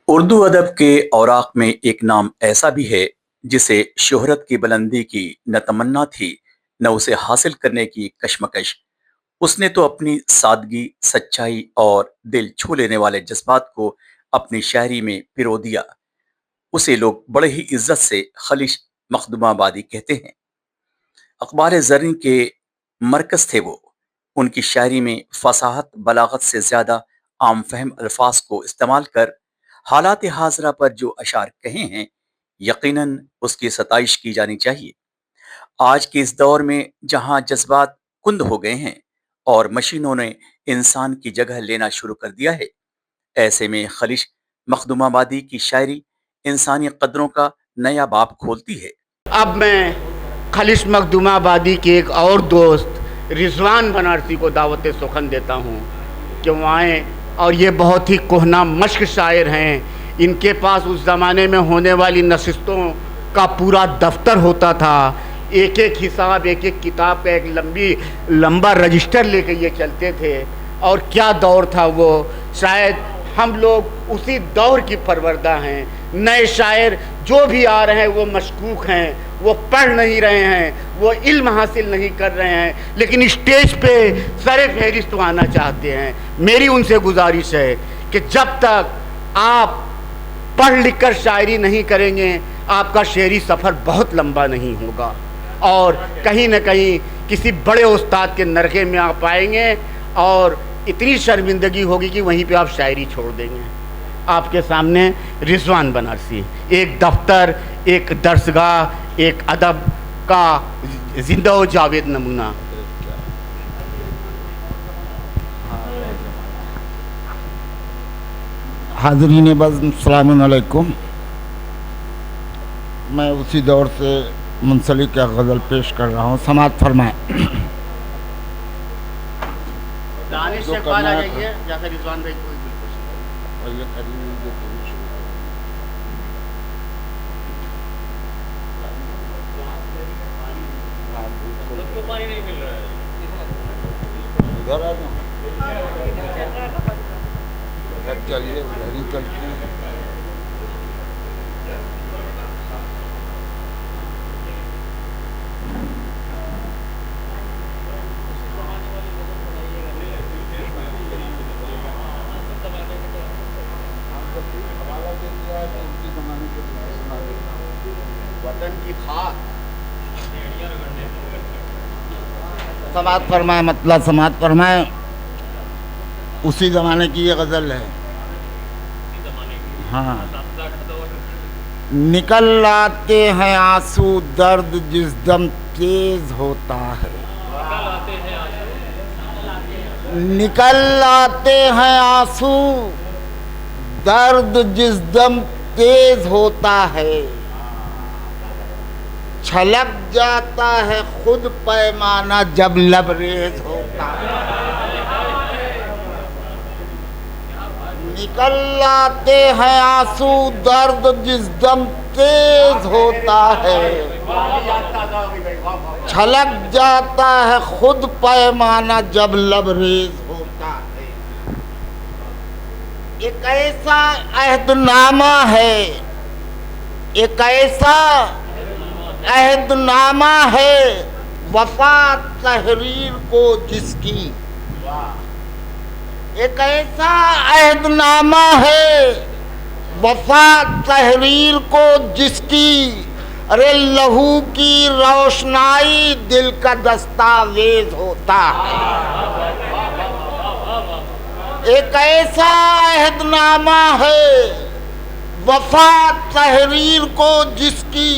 उर्दू अदब के औराक में एक नाम ऐसा भी है जिसे शोहरत की बुलंदी की न तमन्ना थी न उसे हासिल करने की कश्मकश। उसने तो अपनी सादगी, सच्चाई और दिल छू लेने वाले जज्बात को अपनी शायरी में पिरो दिया। उसे लोग बड़े ही इज्जत से खलिश मखदूमाबादी कहते हैं। अखबार ज़र्री के मरकज़ थे वो। उनकी शायरी में फ़साहत, बलागत से ज़्यादा आम फ़हम अल्फाज को इस्तेमाल कर हालात हाज़िरा पर जो अशार कहे हैं, यकीनन उसकी सताइश की जानी चाहिए। आज के इस दौर में जहाँ जज़्बात कुंद हो गए हैं और मशीनों ने इंसान की जगह लेना शुरू कर दिया है, ऐसे में खलिश मखदूमाबादी की शायरी इंसानी कदरों का नया बाब खोलती है। अब मैं खलिश मखदूमाबादी के एक और दोस्त रिजवान बनारसी को दावत सुखन देता हूँ कि वो आएँ। और ये बहुत ही कोहना मश्क शायर हैं। इनके पास उस ज़माने में होने वाली नशिस्तों का पूरा दफ्तर होता था। एक एक हिसाब, एक एक किताब का एक लंबा रजिस्टर लेके ये चलते थे। और क्या दौर था वो! शायद हम लोग उसी दौर की परवरदा हैं। नए शायर जो भी आ रहे हैं वो मशकूक हैं, वो पढ़ नहीं रहे हैं, वो इल्म हासिल नहीं कर रहे हैं, लेकिन स्टेज पे सरे फहरिस्त आना चाहते हैं। मेरी उनसे गुजारिश है कि जब तक आप पढ़ लिख कर शायरी नहीं करेंगे, आपका शेरी सफ़र बहुत लंबा नहीं होगा और कहीं न कहीं किसी बड़े उस्ताद के नरखे में आप पाएंगे और इतनी शर्मिंदगी होगी कि वहीं पे आप शायरी छोड़ देंगे। आपके सामने रिजवान बनारसी, एक दफ्तर, एक दरसगाह, एक अदब का जिंदा व जावेद नमूना। हाज़रीन बज़्म, अस्सलामु अलैकुम। मैं उसी दौर से मुंसलिक एक गज़ल पेश कर रहा हूँ। समाअत फरमाएँ। दानिश से कॉल आ गई है, जैसे रिजवान भाई कोई पानी नहीं मिल रहा है। इधर आ जाओ, चलिए उधर ही चलते हैं। वतन की खाक। समाअत फरमाए, मतलब समाअत फरमाए। उसी ज़माने की ये गज़ल है। हाँ। निकल आते हैं आंसू दर्द जिस दम तेज होता है। निकल आते हैं आंसू दर्द जिस दम तेज होता है। छलक जाता है खुद पैमाना जब लबरेज होता है। निकल आते हैं आंसू दर्द जिस दम तेज होता है। छलक जाता है खुद पैमाना जब लबरेज होता है। एक ऐसा अहदनामा है, एक ऐसा अहदनामा है वफा तहरीर को जिसकी। एक ऐसा अहदनामा है वफा तहरीर को जिसकी। अरे लहू की रोशनाई दिल का दस्तावेज होता है। एक ऐसा अहदनामा है वफा तहरीर को जिसकी।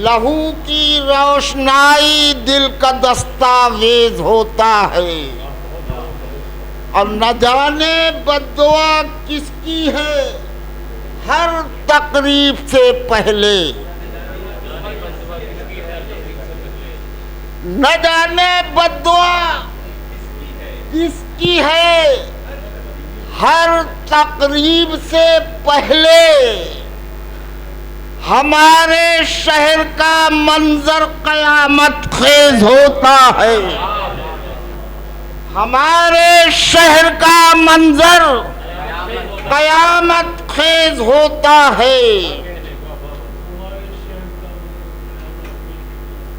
लहू की रोशनाई दिल का दस्तावेज होता है। और न जाने बद्दुआ किसकी है हर तकरीब से पहले। न जाने बद्दुआ किसकी है हर तकरीब से पहले। हमारे शहर का मंजर कयामत खेज होता है। हमारे शहर का मंजर कयामत खेज होता है।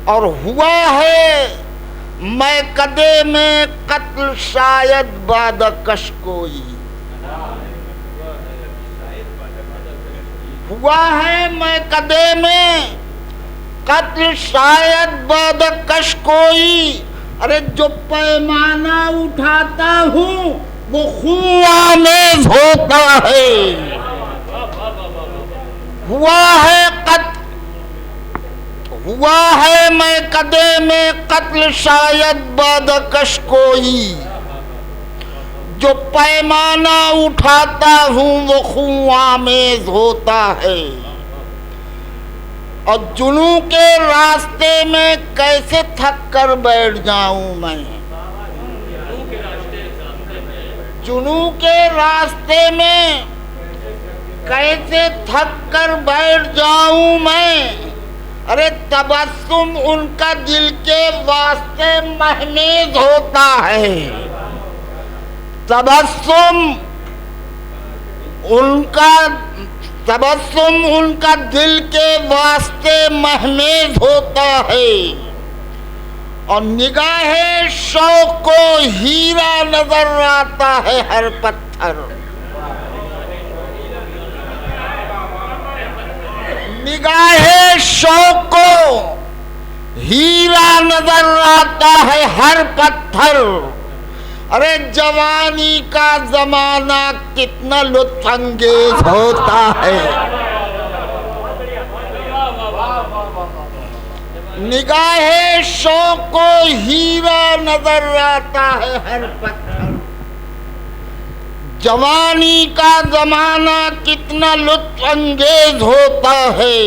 और हुआ है मैं कदे में कत्ल शायद बादकश कोई, हुआ है मैं कदे में कत्ल शायद बादकश कोई। अरे जो पैमाना उठाता हूँ वो खून आमेज होता है। हुआ है मैं कदे में कत्ल शायद बादकश कोई, जो पैमाना उठाता हूँ वो खून आमेज होता है। और जुनू के रास्ते में कैसे थक कर बैठ जाऊं मैं, जुनू के रास्ते में कैसे थक कर बैठ जाऊं मैं। अरे तबस्सुम उनका दिल के वास्ते महमेज होता है, तबस्सुम उनका दिल के वास्ते महमेज होता है। और निगाहे शौक को हीरा नजर आता है हर पत्थर, निगाहे शौक को हीरा नजर आता है हर पत्थर। अरे जवानी का जमाना कितना लुत्फअंगेज होता है, निगाहे शौक को हीरा नजर आता है हर पत्थर। जवानी का जमाना कितना लुत्फअंगेज होता है।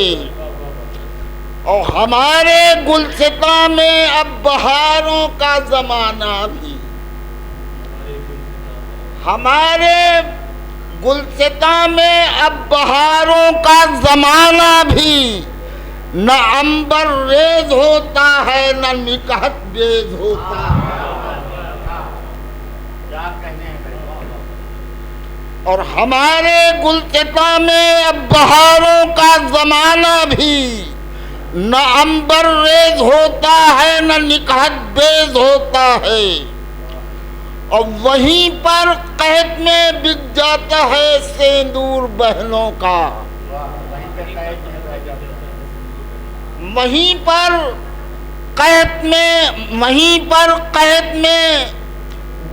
और हमारे गुलसिता में अब बहारों का जमाना भी, हमारे गुलसिता में अब बहारों का जमाना भी, न अंबर रेज होता है न निकहत बेज होता है। और हमारे गुलसिता में अब बहारों का जमाना भी, न अंबर रेज होता है न निकहत बेज होता है। और वहीं पर कहत में बिक जाता है सेंदूर बहनों का, वहीं पर कहत में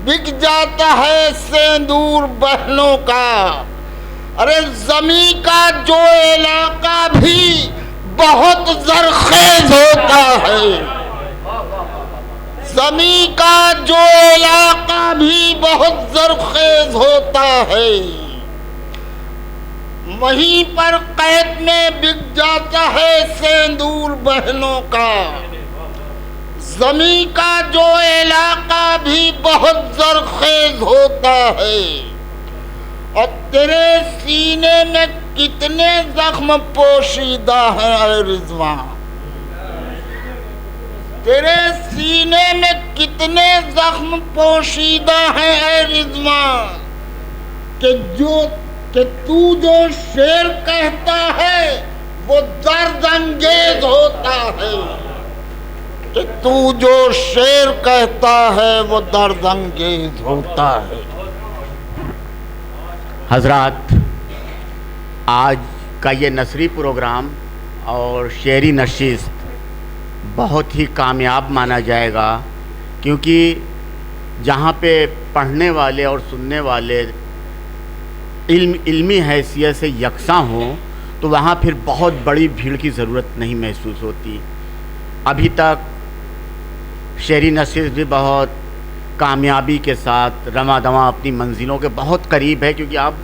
बिक जाता है सेंदूर बहनों का। अरे जमी का जो इलाका भी बहुत जरखेज होता है, जमी का जो इलाका भी बहुत जरखेज होता है। वहीं पर कहत में बिक जाता है सेंदूर बहनों का। जमी का जो इलाका भी बहुत जरखेज होता है। और तेरे सीने में कितने जख्म पोशीदा हैं ऐ रिजवान, तेरे सीने में कितने जख्म पोशीदा हैं ऐ रिजवान, कि तू जो शेर कहता है वो दर्द अंगेज होता है, कि तू जो शेर कहता है वो दर्द अंगेज होता है। हजरात, आज का ये नसरी प्रोग्राम और शेरी नशिस्त बहुत ही कामयाब माना जाएगा, क्योंकि जहाँ पे पढ़ने वाले और सुनने वाले इल्मी हैसियत से यकसां हों तो वहाँ फिर बहुत बड़ी भीड़ की ज़रूरत नहीं महसूस होती। अभी तक शेरी नशिस्त भी बहुत कामयाबी के साथ रवा दवा अपनी मंजिलों के बहुत करीब है, क्योंकि अब